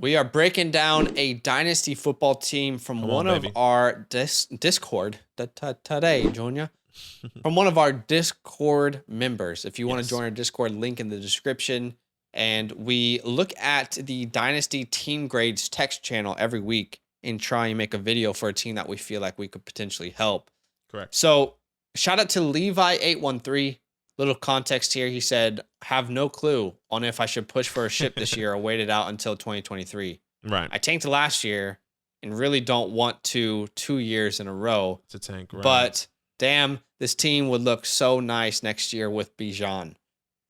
We are breaking down a Dynasty football team from one of our Discord today, Junior. From one of our Discord members. If you want to join our Discord, link in the description. And we look at the Dynasty team grades text channel every week and try and make a video for a team that we feel like we could potentially help. Correct. So shout out to Levi813. Little context here. He said, have no clue on if I should push for a ship this year or wait it out until 2023. Right. I tanked last year and really don't want to 2 years in a row. It's a tank, right? But damn, this team would look so nice next year with Bijan.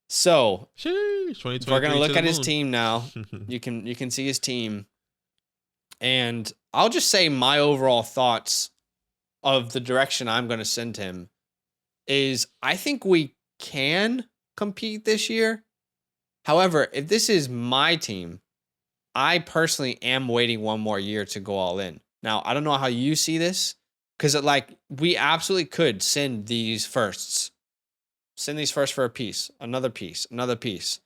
So if we're gonna look at his team now. You can see his team. And I'll just say my overall thoughts of the direction I'm gonna send him is I think we can compete this year. However, if this is my team, I personally am waiting one more year to go all in. Now, I don't know how you see this, because we absolutely could send these firsts. Send these first for a piece, another piece, another piece.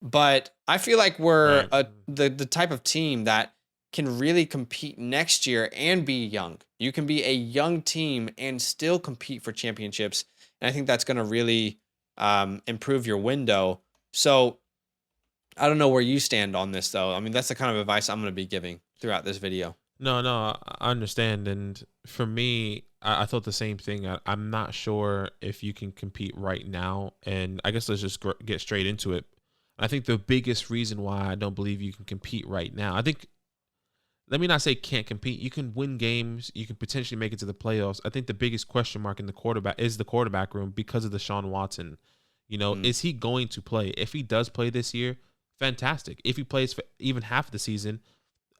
But I feel like we're the type of team that can really compete next year and be young. You can be a young team and still compete for championships. And I think that's going to really improve your window. So I don't know where you stand on this, though. I mean, that's the kind of advice I'm going to be giving throughout this video. No, I understand. And for me, I thought the same thing. I'm not sure if you can compete right now. And I guess let's just get straight into it. I think the biggest reason why I don't believe you can compete right now, let me not say can't compete. You can win games. You can potentially make it to the playoffs. I think the biggest question mark in the quarterback room because of Deshaun Watson. Is he going to play? If he does play this year, fantastic. If he plays for even half the season,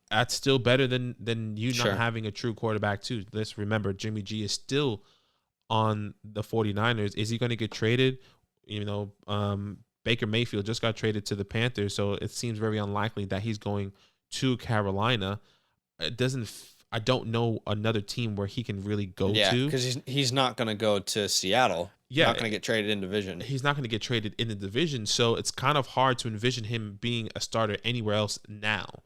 that's still better than you not having a true quarterback too. Let's remember, Jimmy G is still on the 49ers. Is he going to get traded? Baker Mayfield just got traded to the Panthers, so it seems very unlikely that he's going to Carolina. I don't know another team where he can really go to. Yeah, because he's not going to go to Seattle. Yeah, not going to get traded in division. He's not going to get traded in the division, so it's kind of hard to envision him being a starter anywhere else now.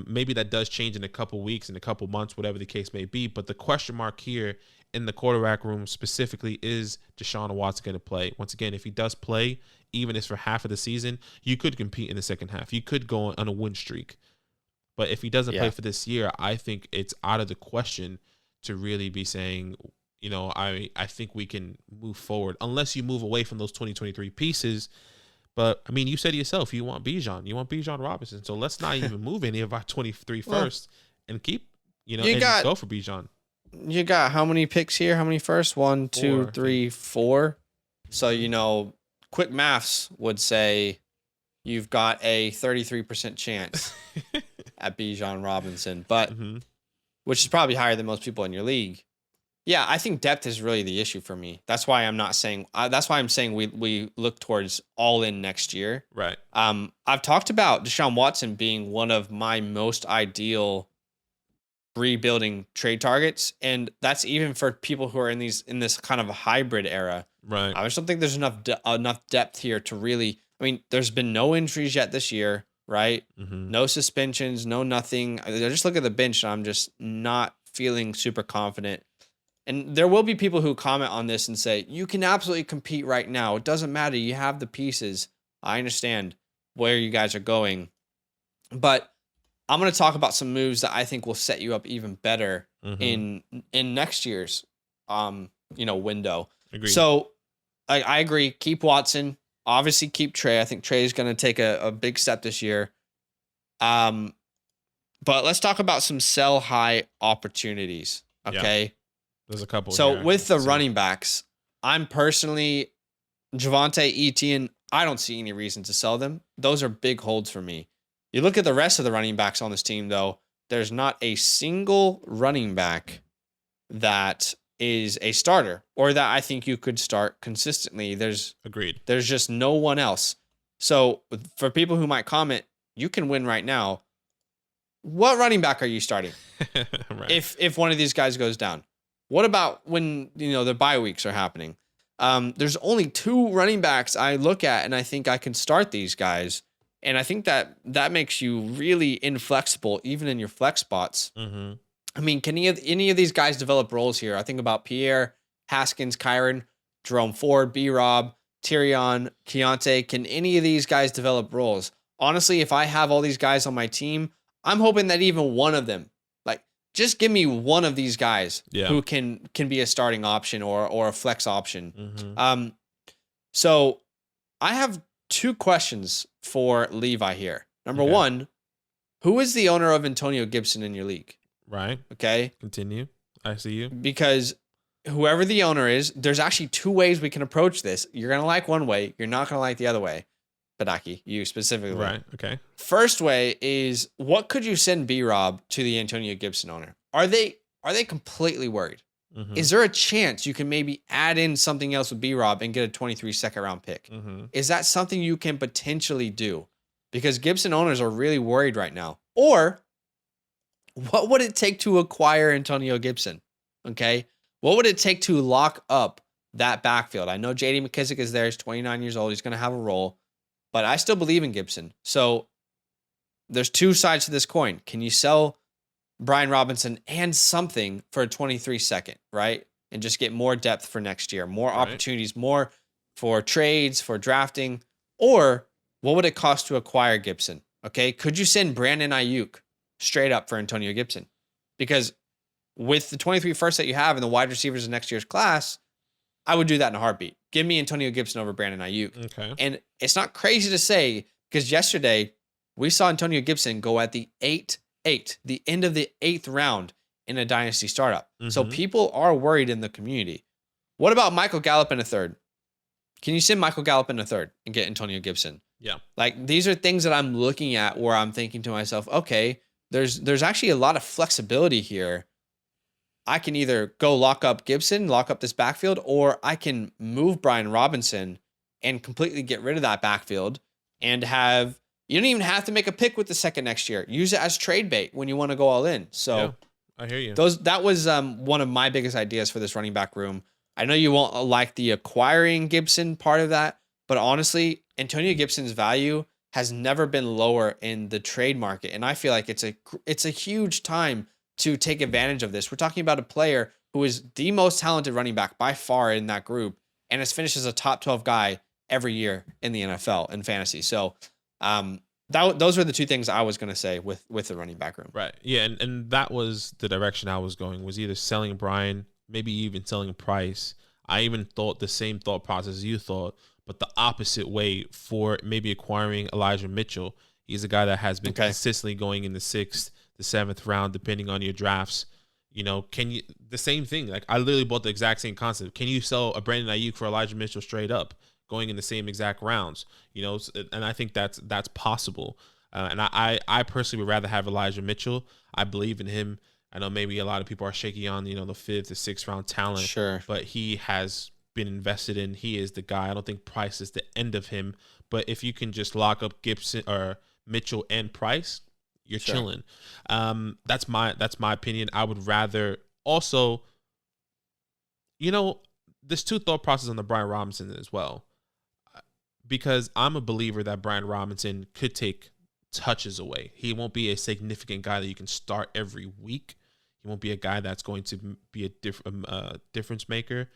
Maybe that does change in a couple weeks, in a couple months, whatever the case may be. But the question mark here in the quarterback room specifically is Deshaun Watson going to play? Once again, if he does play, even if it's for half of the season, you could compete in the second half. You could go on a win streak. But if he doesn't play for this year, I think it's out of the question to really be saying, I think we can move forward unless you move away from those 2023 pieces. But, I mean, you said yourself, you want Bijan. You want Bijan Robinson. So let's not even move any of our 23 first and keep, go for Bijan. You got how many picks here? How many first? 1, 2, 3, 4. So, quick maths would say you've got a 33% chance at Bijan Robinson, but which is probably higher than most people in your league. Yeah, I think depth is really the issue for me. That's why I'm not saying. That's why I'm saying we look towards all in next year. Right. I've talked about Deshaun Watson being one of my most ideal rebuilding trade targets, and that's even for people who are in this kind of a hybrid era. Right. I just don't think there's enough depth here to really. I mean, there's been no injuries yet this year, right? No suspensions, no nothing. I just look at the bench, and I'm just not feeling super confident. And there will be people who comment on this and say, you can absolutely compete right now. It doesn't matter. You have the pieces. I understand where you guys are going. But I'm going to talk about some moves that I think will set you up even better in next year's window. Agreed. So I agree. Keep Watson. Obviously, keep Trey. I think Trey is going to take a big step this year. But let's talk about some sell high opportunities. Okay. Yeah. There's a couple. So with the running backs, I'm personally Javonte, Etienne. I don't see any reason to sell them. Those are big holds for me. You look at the rest of the running backs on this team, though. There's not a single running back that is a starter or that I think you could start consistently. Agreed. There's just no one else. So for people who might comment, you can win right now. What running back are you starting? Right. If one of these guys goes down? What about when, the bye weeks are happening? There's only 2 running backs I look at and I think I can start these guys. And I think that makes you really inflexible, even in your flex spots. Mm-hmm. I mean, can any of these guys develop roles here? I think about Pierre, Haskins, Kyron, Jerome Ford, B-Rob, Tyrion, Keontae. Can any of these guys develop roles? Honestly, if I have all these guys on my team, I'm hoping that even one of them, like, just give me one of these guys who can be a starting option or a flex option. Mm-hmm. So I have 2 questions for Levi here. Number one, who is the owner of Antonio Gibson in your league? Right. Okay. Continue. I see you. Because whoever the owner is, there's actually 2 ways we can approach this. You're going to like one way. You're not going to like the other way. Badake, you specifically. Right. Okay. First way is, what could you send B-Rob to the Antonio Gibson owner? Are they completely worried? Mm-hmm. Is there a chance you can maybe add in something else with B-Rob and get a 23 second round pick? Mm-hmm. Is that something you can potentially do? Because Gibson owners are really worried right now. Or what would it take to acquire Antonio Gibson? Okay. What would it take to lock up that backfield? I know JD McKissick is there. He's 29 years old. He's going to have a role, but I still believe in Gibson. So there's 2 sides to this coin. Can you sell Brian Robinson and something for a 23 second, right? And just get more depth for next year, more opportunities, more for trades, for drafting? Or what would it cost to acquire Gibson? Okay. Could you send Brandon Ayuk straight up for Antonio Gibson? Because with the 23 first that you have and the wide receivers in next year's class, I would do that in a heartbeat. Give me Antonio Gibson over Brandon Ayuk. Okay. And it's not crazy to say, because yesterday we saw Antonio Gibson go at the the end of the 8th round in a dynasty startup. Mm-hmm. So people are worried in the community. What about Michael Gallup in a 3rd? Can you send Michael Gallup in a 3rd and get Antonio Gibson? Yeah. Like, these are things that I'm looking at where I'm thinking to myself, okay, there's actually a lot of flexibility here. I can either go lock up Gibson, lock up this backfield, or I can move Brian Robinson and completely get rid of that backfield and have, you don't even have to make a pick with the 2nd next year. Use it as trade bait when you want to go all in. So yeah, I hear you. That was one of my biggest ideas for this running back room. I know you won't like the acquiring Gibson part of that, but honestly, Antonio Gibson's value has never been lower in the trade market. And I feel like it's a huge time to take advantage of this. We're talking about a player who is the most talented running back by far in that group and has finished as a top 12 guy every year in the NFL in fantasy. So those were the 2 things I was going to say with the running back room. Right. Yeah. And that was the direction I was going, was either selling Brian, maybe even selling Price. I even thought the same thought process as you thought, but the opposite way for maybe acquiring Elijah Mitchell. He's a guy that has been consistently going in the 6th, the 7th round, depending on your drafts. You know, can you, the same thing? Like, I literally bought the exact same concept. Can you sell a Brandon Ayuk for Elijah Mitchell straight up, going in the same exact rounds? You know, and I think that's possible. And I personally would rather have Elijah Mitchell. I believe in him. I know maybe a lot of people are shaky on, the 5th or 6th round talent. Sure. But he has been invested in. He is the guy. I don't think Price is the end of him. But if you can just lock up Gibson or Mitchell and Price, you're chilling. That's my opinion. I would rather also, there's 2 thought processes on the Brian Robinson as well, because I'm a believer that Brian Robinson could take touches away. He won't be a significant guy that you can start every week. He won't be a guy that's going to be a difference maker.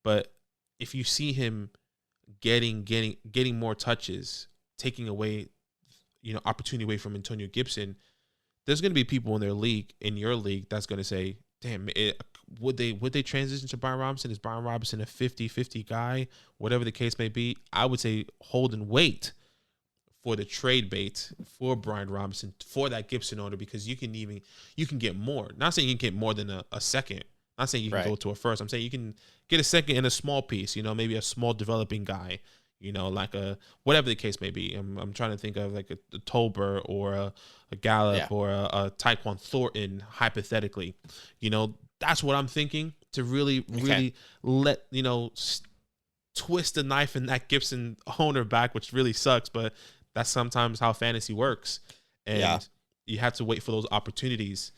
But if you see him getting more touches, taking away, opportunity away from Antonio Gibson, there's going to be people in your league that's going to say, damn, would they transition to Brian Robinson? Is Brian Robinson a 50-50 guy? Whatever the case may be, I would say hold and wait for the trade bait for Brian Robinson, for that Gibson owner, because you can get more. Not saying you can get more than a second. Not saying you can go to a first. I'm saying you can get a second and a small piece, maybe a small developing guy, like whatever the case may be. I'm trying to think of like a Tolbert or a Gallup or a Tyquan Thornton, hypothetically. That's what I'm thinking, to really let, twist the knife in that Gibson owner back, which really sucks, but that's sometimes how fantasy works. And you have to wait for those opportunities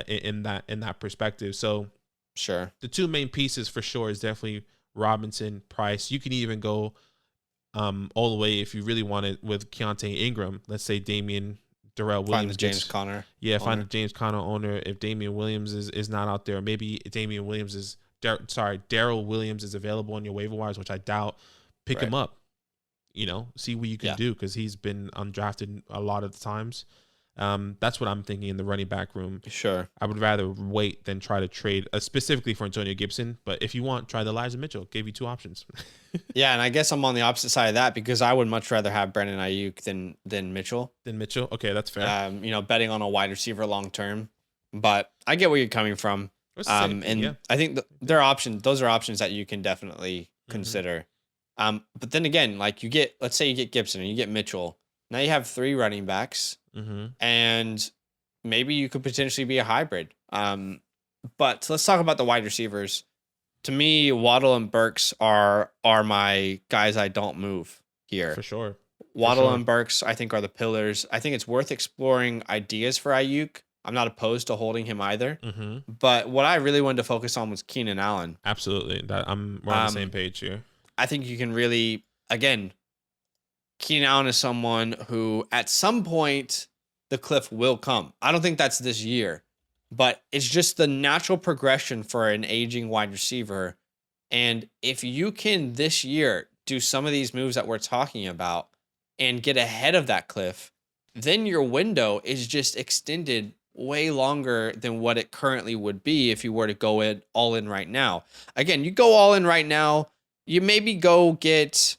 in that perspective. So sure, the 2 main pieces for sure is definitely Robinson, Price. You can even go All the way if you really want it with Keontae Ingram, let's say Darrell Williams Find the James Conner. Find the James Conner owner. If Damian Williams is not out there, maybe Damian Williams is Darrell Williams is available on your waiver wires, which I doubt. Pick him up. See what you can do, because he's been undrafted a lot of the times. That's what I'm thinking in the running back room. Sure. I would rather wait than try to trade specifically for Antonio Gibson. But if you want, try the Elijah Mitchell. Gave you two options. Yeah, and I guess I'm on the opposite side of that, because I would much rather have Brandon Ayuk than Mitchell. Okay, that's fair. Betting on a wide receiver long term. But I get where you're coming from. I think there are options. Those are options that you can definitely consider. But then again, like let's say you get Gibson and you get Mitchell. Now you have 3 running backs. And maybe you could potentially be a hybrid. But let's talk about the wide receivers. To me, Waddle and Burks are my guys I don't move here. For sure. Waddle and Burks, I think, are the pillars. I think it's worth exploring ideas for Ayuk. I'm not opposed to holding him either. But what I really wanted to focus on was Keenan Allen. Absolutely. We're on the same page here. I think you can really, again, Keenan Allen is someone who at some point the cliff will come. I don't think that's this year, but it's just the natural progression for an aging wide receiver. And if you can this year do some of these moves that we're talking about and get ahead of that cliff, then your window is just extended way longer than what it currently would be if you were to go all in right now. Again, you go all in right now, you maybe go get,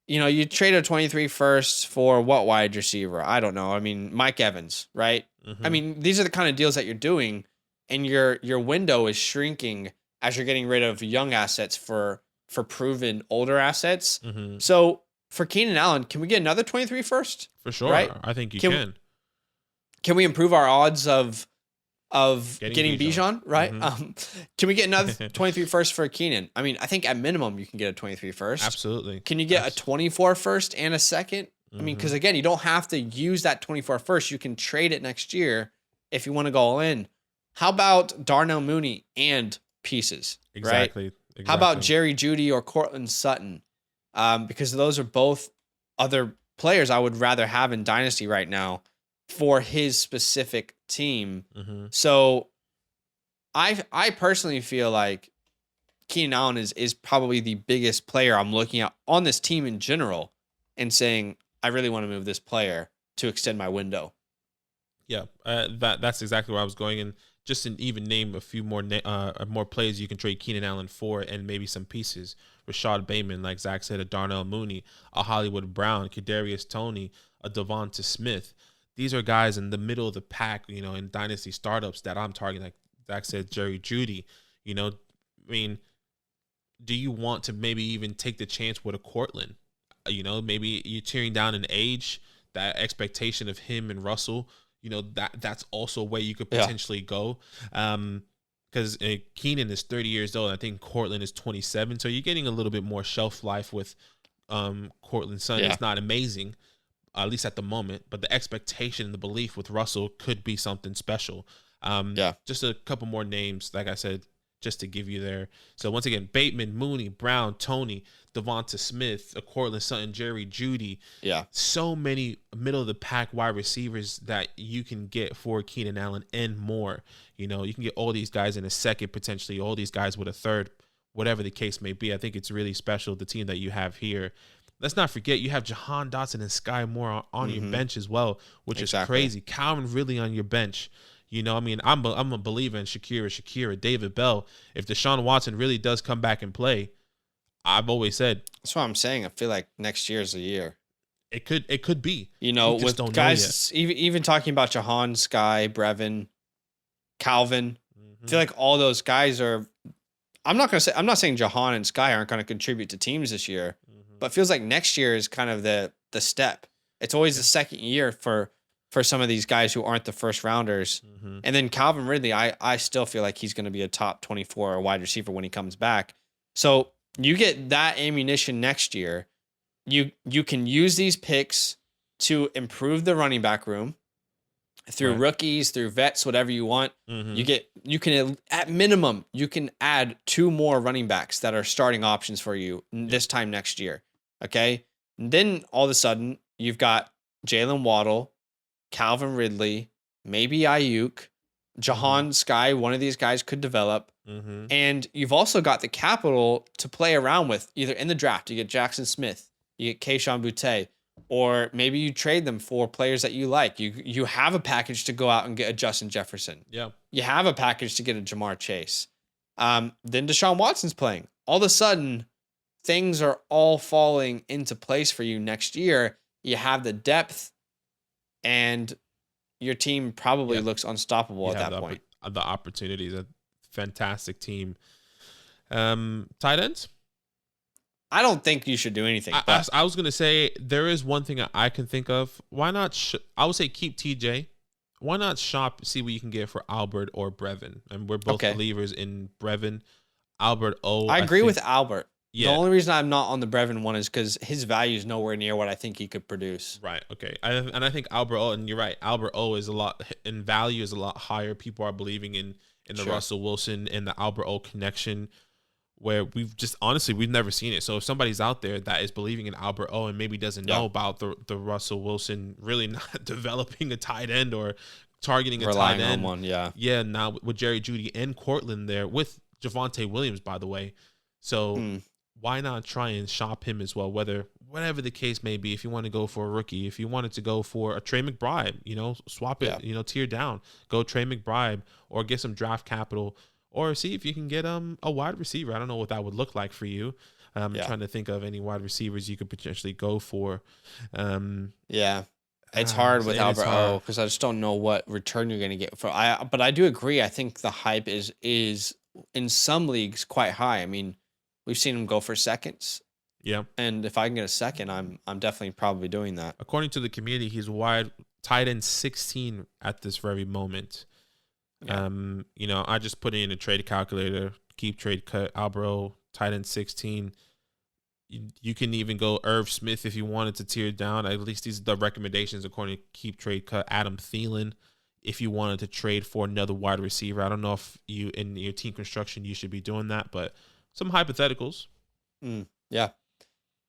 you trade a 23 first for what wide receiver? I don't know. I mean, Mike Evans, right? I mean, these are the kind of deals that you're doing, and your window is shrinking as you're getting rid of young assets for proven older assets. So for Keenan Allen, can we get another 23 first? For sure. Right? I think you can. Can we improve our odds of getting Bijan, right? Can we get another 23 first for Keenan? I mean, I think at minimum you can get a 23 first. Absolutely. Can you get a 24 first and a second? I mean, because again, you don't have to use that 24 first. You can trade it next year if you want to go all in. How about Darnell Mooney and pieces? Exactly. Right? How about Jerry Jeudy or Cortland Sutton? Because those are both other players I would rather have in Dynasty right now for his specific team. So I personally feel like Keenan Allen is probably the biggest player I'm looking at on this team in general and saying, I really want to move this player to extend my window. Yeah, that's exactly where I was going. And just to even name a few more plays you can trade Keenan Allen for, and maybe some pieces. Rashad Bateman, like Zach said, a Darnell Mooney, a Hollywood Brown, Kadarius Toney, a Devonta Smith. These are guys in the middle of the pack, in dynasty startups that I'm targeting. Like Zach said, Jerry Jeudy. I mean, do you want to maybe even take the chance with a Cortland? Maybe you're tearing down in age, that expectation of him and Russell. That's also a way you could potentially go. Because Keenan is 30 years old. I think Cortland is 27. So you're getting a little bit more shelf life with Cortland Sutton. It's not amazing, at least at the moment, but the expectation and the belief with Russell could be something special. Just a couple more names, like I said, just to give you there. So once again, Bateman, Mooney, Brown, Toney, Devonta Smith, Cortland Sutton, Jerry Jeudy. Yeah. So many middle of the pack wide receivers that you can get for Keenan Allen and more. You can get all these guys in a second, potentially all these guys with a third, whatever the case may be. I think it's really special, the team that you have here. Let's not forget you have Jahan Dotson and Sky Moore on your bench as well, which is crazy. Calvin Ridley on your bench. I'm a believer in Shakira, David Bell. If Deshaun Watson really does come back and play, I've always said. That's what I'm saying. I feel like next year's the year. It could be. With guys, even talking about Jahan, Sky, Brevin, Calvin, I feel like all those guys are. I'm not saying Jahan and Sky aren't going to contribute to teams this year, but it feels like next year is kind of the step. It's always the second year for some of these guys who aren't the first rounders. And then Calvin Ridley, I still feel like he's going to be a top 24 wide receiver when he comes back. So you get that ammunition next year. You can use these picks to improve the running back room through rookies, through vets, whatever you want. You can at minimum, you can add 2 more running backs that are starting options for you this time next year. Okay. And then all of a sudden, you've got Jalen Waddle, Calvin Ridley, maybe Ayuk, Jahan Sky. One of these guys could develop. And you've also got the capital to play around with, either in the draft. You get Jackson Smith, you get Kayshon Boutte, or maybe you trade them for players that you like. You have a package to go out and get a Justin Jefferson. Yeah. You have a package to get a Jamar Chase. Then Deshaun Watson's playing. All of a sudden, things are all falling into place for you next year. You have the depth, and your team probably looks unstoppable at that point. The opportunities. A fantastic team. Tight ends? I don't think you should do anything. I was going to say, there is one thing I can think of. Why not? I would say keep TJ. Why not see what you can get for Albert or Brevin? And we're both believers in Brevin. Albert I agree with Albert. Yeah. The only reason I'm not on the Brevin one is because his value is nowhere near what I think he could produce. Right. Okay. And I think Albert and you're right. Albert is a lot in value, is a lot higher. People are believing in the Russell Wilson and the Albert connection, where we've never seen it. So if somebody's out there that is believing in Albert and maybe doesn't know about the Russell Wilson really not developing a tight end or targeting a tight end. On one, yeah. Now with Jerry Jeudy and Cortland there with Javonte Williams, by the way. So why not try and shop him as well? Whatever the case may be, if you want to go for a rookie, if you wanted to go for a Trey McBride, swap it, tier down, go Trey McBride or get some draft capital. Or see if you can get a wide receiver. I don't know what that would look like for you. I'm trying to think of any wide receivers you could potentially go for. It's hard with Albert because I just don't know what return you're going to get for. But I do agree. I think the hype is in some leagues quite high. I mean, we've seen him go for seconds. Yeah, and if I can get a second, I'm definitely probably doing that. According to the community, he's tight end 16 at this very moment. Yeah. I just put it in a trade calculator, keep trade cut, Albro, tight end 16. You can even go Irv Smith if you wanted to tier down. At least these are the recommendations according to keep trade cut. Adam Thielen, if you wanted to trade for another wide receiver. I don't know if you in your team construction you should be doing that, but some hypotheticals. Yeah.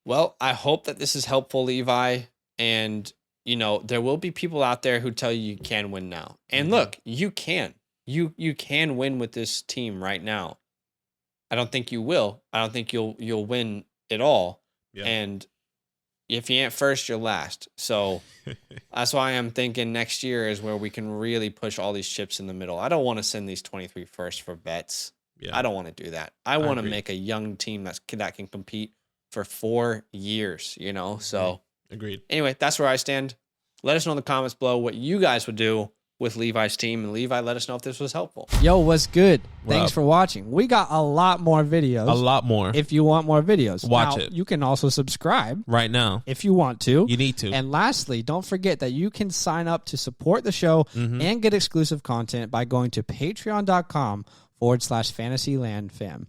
Well, I hope that this is helpful, Levi, and there will be people out there who tell you can win now. And look, you can. You can win with this team right now. I don't think you will. I don't think you'll win it all. Yeah. And if you ain't first, you're last. So that's why I'm thinking next year is where we can really push all these chips in the middle. I don't want to send these 23 first for bets. Yeah. I don't want to do that. I want to make a young team that can compete for 4 years, So agreed. Anyway, that's where I stand. Let us know in the comments below what you guys would do with Levi's team. And Levi, let us know if this was helpful. Yo, what's good? Thanks for watching. We got a lot more videos. A lot more. If you want more videos. Watch it. You can also subscribe. Right now. If you want to. You need to. And lastly, don't forget that you can sign up to support the show and get exclusive content by going to patreon.com/fantasylandfam.